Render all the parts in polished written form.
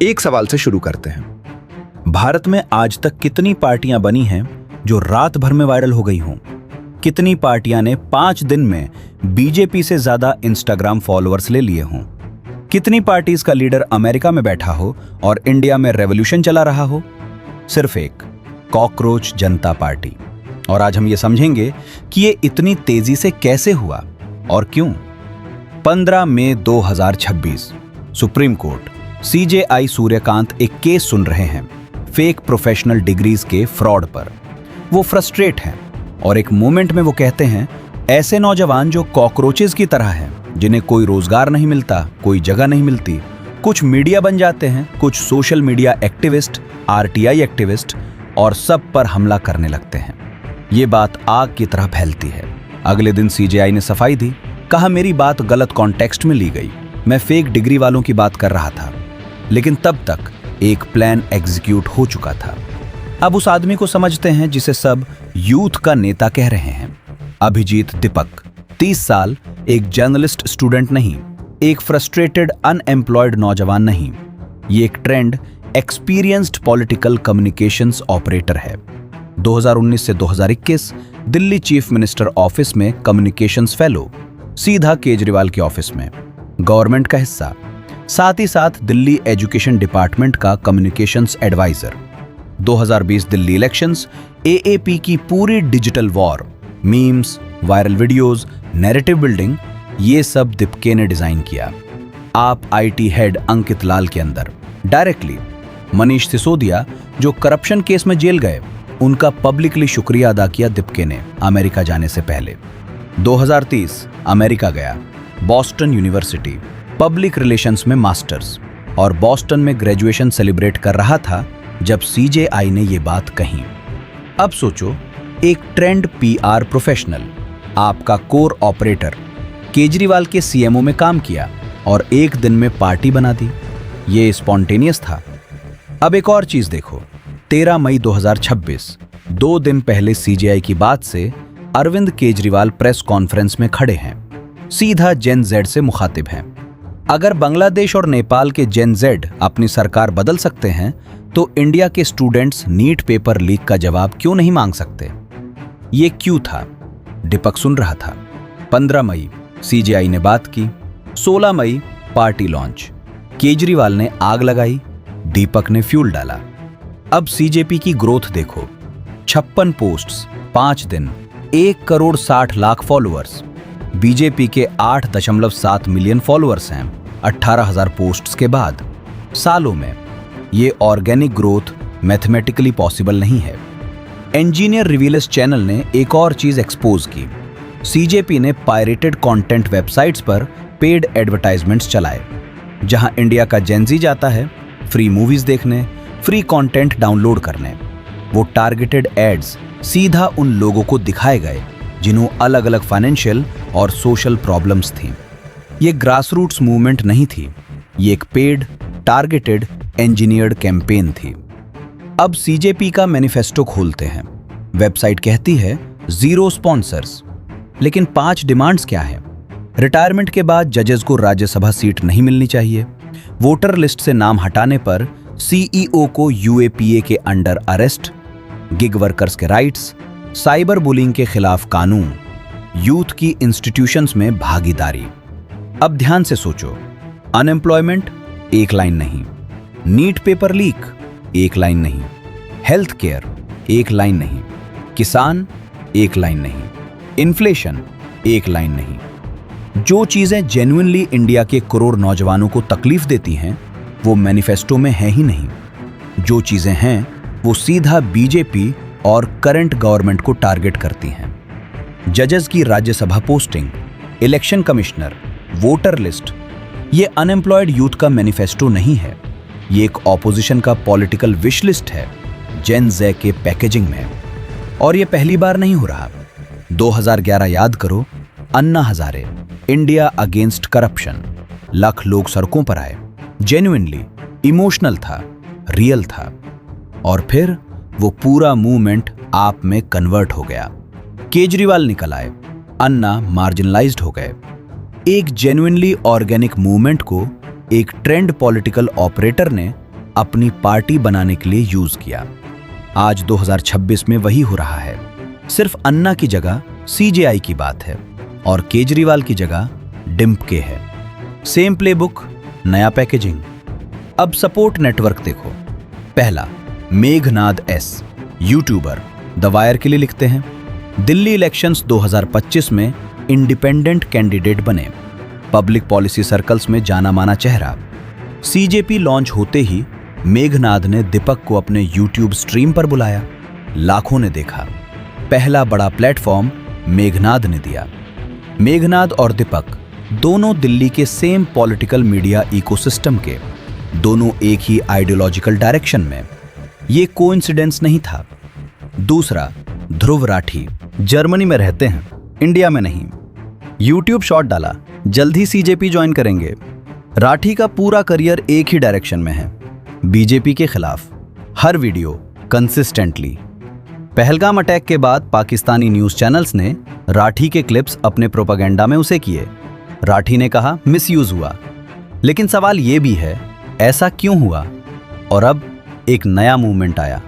एक सवाल से शुरू करते हैं। भारत में आज तक कितनी पार्टियां बनी हैं जो रात भर में वायरल हो गई हों? कितनी पार्टियां ने 5 दिन में बीजेपी से ज्यादा इंस्टाग्राम फॉलोअर्स ले लिए हों? कितनी पार्टीज का लीडर अमेरिका में बैठा हो और इंडिया में रेवोल्यूशन चला रहा हो? सिर्फ एक, कॉकरोच जनता पार्टी। और आज हम ये समझेंगे कि ये इतनी तेजी से कैसे हुआ और क्यों। 15 मई 2026, सुप्रीम कोर्ट CJI सूर्यकांत एक केस सुन रहे हैं फेक प्रोफेशनल डिग्रीज के फ्रॉड पर। वो फ्रस्ट्रेट हैं और एक मोमेंट में वो कहते हैं, ऐसे नौजवान जो कॉकरोचेस की तरह हैं, जिन्हें कोई रोजगार नहीं मिलता, कोई जगह नहीं मिलती, कुछ मीडिया बन जाते हैं, कुछ social media activist, RTI activist, और सब पर हमला करने लगते हैं। ये बात आग की तरह फैलती है। अगले दिन CJI ने सफाई दी, कहा मेरी बात गलत कॉन्टेक्स्ट में ली गई, मैं फेक डिग्री वालों की बात कर रहा था। लेकिन तब तक एक प्लान एग्जीक्यूट हो चुका था। अब उस आदमी को समझते हैं जिसे सब यूथ का नेता कह रहे हैं। अभिजीत दीपक, 30 साल, एक जर्नलिस्ट स्टूडेंट नहीं, एक फ्रस्ट्रेटेड अनएम्प्लॉयड नौजवान नहीं, ये एक trend experienced political communications operator है। 2019 से 2021 दिल्ली चीफ मिनिस्टर ऑफिस में कम्युनिकेशंस फेलो, सीधा केजरीवाल के ऑफिस में, गवर्नमेंट का हिस्सा, साथ ही साथ दिल्ली एजुकेशन डिपार्टमेंट का communications adviser. 2020 Delhi elections, AAP की पूरी digital war, memes, viral videos, narrative building, ये सब दीपके ने डिजाइन किया। आप IT हेड अंकित लाल के अंदर डायरेक्टली। मनीष सिसोदिया जो करप्शन केस में जेल गए, उनका पब्लिकली शुक्रिया अदा किया दीपके ने अमेरिका जाने से पहले। 2030 अमेरिका गया, बॉस्टन यूनिवर्सिटी, पब्लिक रिलेशंस में मास्टर्स, और बॉस्टन में ग्रेजुएशन सेलिब्रेट कर रहा था जब CJI ने ये बात कही। अब सोचो, एक ट्रेंड PR प्रोफेशनल, आपका कोर ऑपरेटर, केजरीवाल के CMO में काम किया और एक दिन में पार्टी बना दी। ये स्पॉन्टेनियस था। अब एक और चीज देखो, 13 मई 2026, 2 दिन पहले CJI की बात से अरविंद केजरीवाल प्रेस कॉन्फ्रेंस में खड़े हैं, सीधा जेन Z से मुखातिब हैं। अगर बांग्लादेश और नेपाल के जेन Z अपनी सरकार बदल सकते हैं, तो इंडिया के स्टूडेंट्स नीट पेपर लीक का जवाब क्यों नहीं मांग सकते? ये क्यों था? दीपक सुन रहा था। 15 मई CJI ने बात की, 16 मई पार्टी लॉन्च, केजरीवाल ने आग लगाई, दीपक ने फ्यूल डाला। अब CJP की ग्रोथ देखो, 56 पोस्ट्स, 5 दिन, 1,60,00,000 फॉलोअर्स। बीजेपी के 8.7 मिलियन फॉलोअर्स हैं 18,000 पोस्ट्स के बाद। सालों में ये ऑर्गेनिक ग्रोथ मैथमेटिकली पॉसिबल नहीं है। इंजीनियर रिवीलर्स चैनल ने एक और चीज एक्सपोज की। CJP ने पायरेटेड कंटेंट वेबसाइट्स पर पेड एडवर्टाइजमेंट्स चलाए, जहां इंडिया का जेनजी जाता है फ्री मूवीज देखने, फ्री कंटेंट डाउनलोड करने। वो टारगेटेड एड्स सीधा उन लोगों को दिखाए गए जिन्हों अलग अलग फाइनेंशियल और सोशल प्रॉब्लम्स थी। ये ग्रासरूट्स मूवमेंट नहीं थी, ये एक पेड, टारगेटेड, इंजीनियर्ड कैंपेन थी। अब CJP का मैनिफेस्टो खोलते हैं। वेबसाइट कहती है 0 स्पॉन्सर्स, लेकिन 5 डिमांड्स क्या है? रिटायरमेंट के बाद जजेस को राज्यसभा सीट नहीं मिलनी चाहिए, वोटर लिस्ट से नाम हटाने पर CEO को UAPA के अंडर अरेस्ट, गिग वर्कर्स के राइट्स, साइबर बुलिंग के खिलाफ कानून, यूथ की इंस्टीट्यूशंस में भागीदारी। अब ध्यान से सोचो, अनएम्प्लॉयमेंट एक लाइन नहीं, नीट पेपर लीक एक लाइन नहीं, हेल्थ केयर एक लाइन नहीं, किसान एक लाइन नहीं, इन्फ्लेशन एक लाइन नहीं। जो चीजें जेन्युइनली इंडिया के करोड़ नौजवानों को तकलीफ देती हैं, वो मैनिफेस्टो में है ही नहीं। जो चीजें हैं वो सीधा बीजेपी और करंट गवर्नमेंट को टारगेट करती हैं। जजेस की Rajya Sabha posting, election commissioner, voter list, ये अनएम्प्लॉयड यूथ का मैनिफेस्टो नहीं है, ये एक ऑपोजिशन का पॉलिटिकल विश लिस्ट है जेन Z के पैकेजिंग में। और ये पहली बार नहीं हो रहा। 2011 याद करो, Anna Hazare, India against corruption, lakh लोग सड़कों पर आए, जेन्युइनली इमोशनल था, रियल था। और फिर वो पूरा मूवमेंट आप में कन्वर्ट हो गया। केजरीवाल निकल आए, अन्ना मार्जिनलाइज्ड हो गए। एक जेन्युइनली ऑर्गेनिक मूवमेंट को एक ट्रेंड पॉलिटिकल ऑपरेटर ने अपनी पार्टी बनाने के लिए यूज किया। आज 2026 में वही हो रहा है। सिर्फ अन्ना की जगह सीजेआई की बात है और केजरीवाल की जगह डिम्पके है। सेम प्लेबुक, नया पैकेजिंग। अब सपोर्ट नेटवर्क देखो। पहला, Meghnad S, YouTuber, the wire के लिए लिखते हैं। दिल्ली इलेक्शंस 2025 में इंडिपेंडेंट कैंडिडेट बने, पब्लिक पॉलिसी सर्कल्स में जाना माना चेहरा। सीजेपी लॉन्च होते ही मेघनाद ने दीपक को अपने यूट्यूब स्ट्रीम पर बुलाया। लाखों ने देखा। पहला बड़ा प्लेटफॉर्म मेघनाद ने दिया। मेघनाद और दीपक दोनों दिल्ली के सेम पॉलिटिकल मीडिया इकोसिस्टम के, दोनों एक ही आइडियोलॉजिकल डायरेक्शन में। ये कोइंसिडेंस नहीं था। दूसरा, ध्रुव राठी, जर्मनी में रहते हैं, इंडिया में नहीं। यूट्यूब शॉर्ट डाला, जल्द ही सीजेपी ज्वाइन करेंगे। राठी का पूरा करियर एक ही डायरेक्शन में है, बीजेपी के खिलाफ, हर वीडियो कंसिस्टेंटली। पहलगाम अटैक के बाद पाकिस्तानी न्यूज चैनल्स ने राठी के क्लिप्स अपने प्रोपेगेंडा में उसे किए। राठी ने कहा मिसयूज हुआ, लेकिन सवाल यह भी है ऐसा क्यों हुआ? और अब एक नया मूवमेंट आया,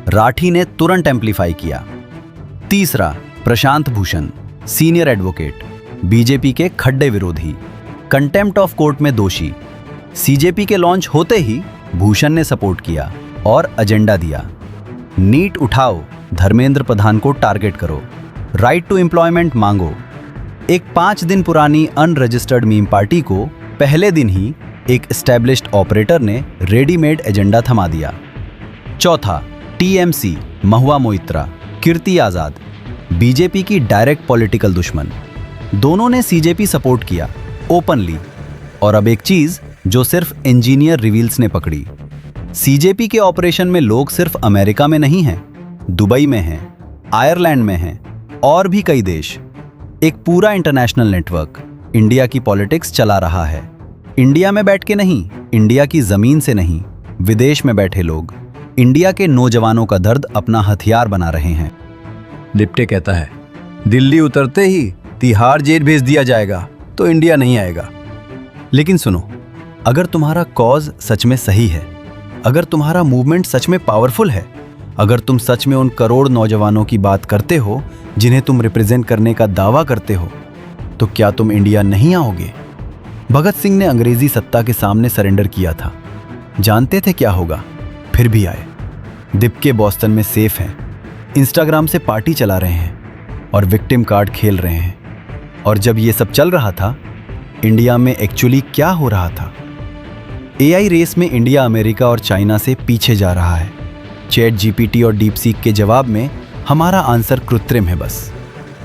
राठी ने तुरंत एम्पलीफाई किया। तीसरा, Prashant Bhushan, senior advocate, BJP के खड्डे विरोधी, कंटेम्प्ट ऑफ कोर्ट में दोषी। सीजेपी के लॉन्च होते ही भूषण ने सपोर्ट किया और एजेंडा दिया। नीट उठाओ, धर्मेंद्र प्रधान को टारगेट करो, राइट टू एम्प्लॉयमेंट मांगो। एक 5 दिन पुरानी अनरजिस्टर्ड मीम पार्टी को पहले दिन ही एक एस्टैब्लिश्ड ऑपरेटर ने रेडीमेड एजेंडा थमा दिया। चौथा, टीएमसी, महुआ मोइत्रा, कीर्ति आजाद, बीजेपी की डायरेक्ट पॉलिटिकल दुश्मन। दोनों ने सीजेपी सपोर्ट किया ओपनली। और अब एक चीज जो सिर्फ इंजीनियर रिवील्स ने पकड़ी, सीजेपी के ऑपरेशन में लोग सिर्फ अमेरिका में नहीं हैं, दुबई में हैं, आयरलैंड में हैं और भी कई देश। एक पूरा इंटरनेशनल नेटवर्क इंडिया की पॉलिटिक्स चला रहा है। इंडिया में बैठ के नहीं, इंडिया की जमीन से नहीं, विदेश में बैठे लोग इंडिया के नौजवानों का दर्द अपना हथियार बना रहे हैं। डिप्टे कहता है दिल्ली उतरते ही तिहाड़ जेल भेज दिया जाएगा तो इंडिया नहीं आएगा। लेकिन सुनो, अगर तुम्हारा कॉज सच में सही है, अगर तुम्हारा मूवमेंट सच में पावरफुल है, अगर तुम सच में उन करोड़ नौजवानों की बात करते हो जिन्हें तुम रिप्रेजेंट करने का दावा करते हो, तो क्या तुम इंडिया नहीं आओगे? भगत सिंह ने अंग्रेजी सत्ता के सामने सरेंडर किया था, जानते थे क्या होगा, फिर भी आए। दीपके बॉस्टन में सेफ हैं, इंस्टाग्राम से पार्टी चला रहे हैं और विक्टिम कार्ड खेल रहे हैं। और जब ये सब चल रहा था, इंडिया में एक्चुअली क्या हो रहा था? एआई रेस में इंडिया अमेरिका और चाइना से पीछे जा रहा है। चैट जीपीटी और डीपसीक के जवाब में हमारा आंसर कृत्रिम है बस।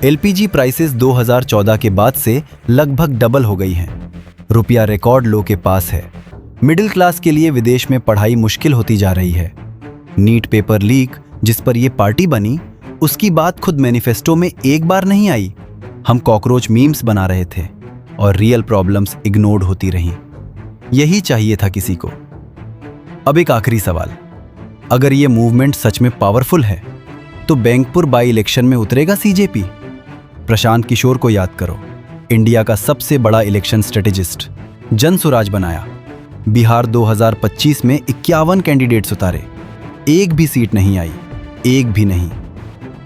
एलपीजी प्राइसेस 2014 के बाद से लगभग डबल हो गई हैं। रुपया रिकॉर्ड लो के पास है। मिडिल क्लास के लिए विदेश में पढ़ाई मुश्किल होती जा रही है। नीट पेपर लीक जिस पर यह पार्टी बनी, उसकी बात खुद मैनिफेस्टो में एक बार नहीं आई। हम कॉकरोच मीम्स बना रहे थे और रियल प्रॉब्लम्स इग्नोर्ड होती रहीं। यही चाहिए था किसी को। अब एक आखिरी सवाल, अगर ये मूवमेंट सच में पावरफुल है तो बैंकपुर बाई इलेक्शन में उतरेगा सीजेपी? प्रशांत किशोर को याद करो, इंडिया का सबसे बड़ा इलेक्शन स्ट्रेटेजिस्ट, जनसुराज बनाया। बिहार 2025 में 51 कैंडिडेट्स उतारे, एक भी सीट नहीं आई, एक भी नहीं।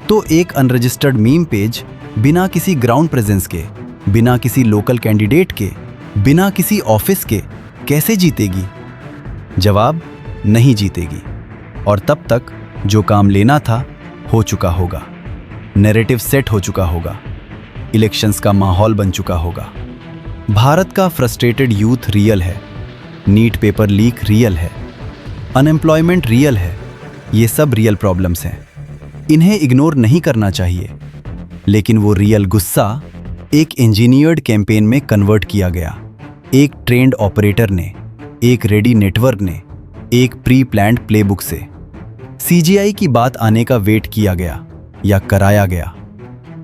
तो एक अनरजिस्टर्ड मीम पेज बिना किसी ग्राउंड प्रेजेंस के, बिना किसी लोकल कैंडिडेट के, बिना किसी ऑफिस के कैसे जीतेगी? जवाब, नहीं जीतेगी। और तब तक जो काम लेना था हो चुका होगा, नैरेटिव सेट हो चुका होगा, इलेक्शंस का माहौल बन चुका होगा। भारत का फ्रस्ट्रेटेड यूथ रियल है, नीट पेपर लीक रियल है, अनएम्प्लॉयमेंट रियल है। ये सब रियल प्रॉब्लम्स हैं, इन्हें इग्नोर नहीं करना चाहिए। लेकिन वो रियल गुस्सा एक इंजीनियर्ड कैंपेन में कन्वर्ट किया गया, एक ट्रेंड ऑपरेटर ने, एक रेडी नेटवर्क ने, एक प्री प्लान्ड प्लेबुक से। सीजीआई की बात आने का वेट किया गया या कराया गया।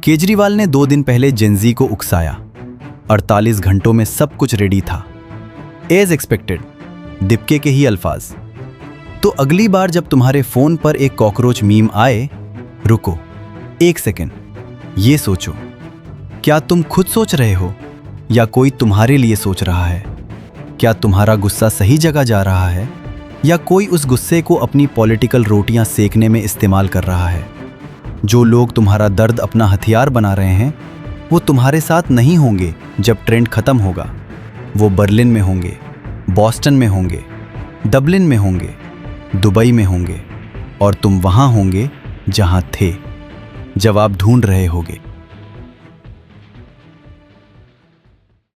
केजरीवाल ने 2 दिन पहले जेनजी को उकसाया, 48 घंटों में सब कुछ रेडी था। एज एक्सपेक्टेड, दीपके के ही अल्फाज। तो अगली बार जब तुम्हारे फोन पर एक कॉकरोच मीम आए, रुको, 1 सेकेंड, ये सोचो, क्या तुम खुद सोच रहे हो या कोई तुम्हारे लिए सोच रहा है? क्या तुम्हारा गुस्सा सही जगह जा रहा है या कोई उस गुस्से को अपनी पॉलिटिकल रोटियां सेकने में इस्तेमाल कर रहा है? जो लोग तुम्हारा दर्द अपना हथियार बना रहे हैं वो तुम्हारे साथ नहीं होंगे जब ट्रेंड खत्म होगा। वो बर्लिन में होंगे, बॉस्टन में होंगे, डबलिन में होंगे, दुबई में होंगे और तुम वहां होंगे जहां थे जब आप ढूंढ रहे होगे।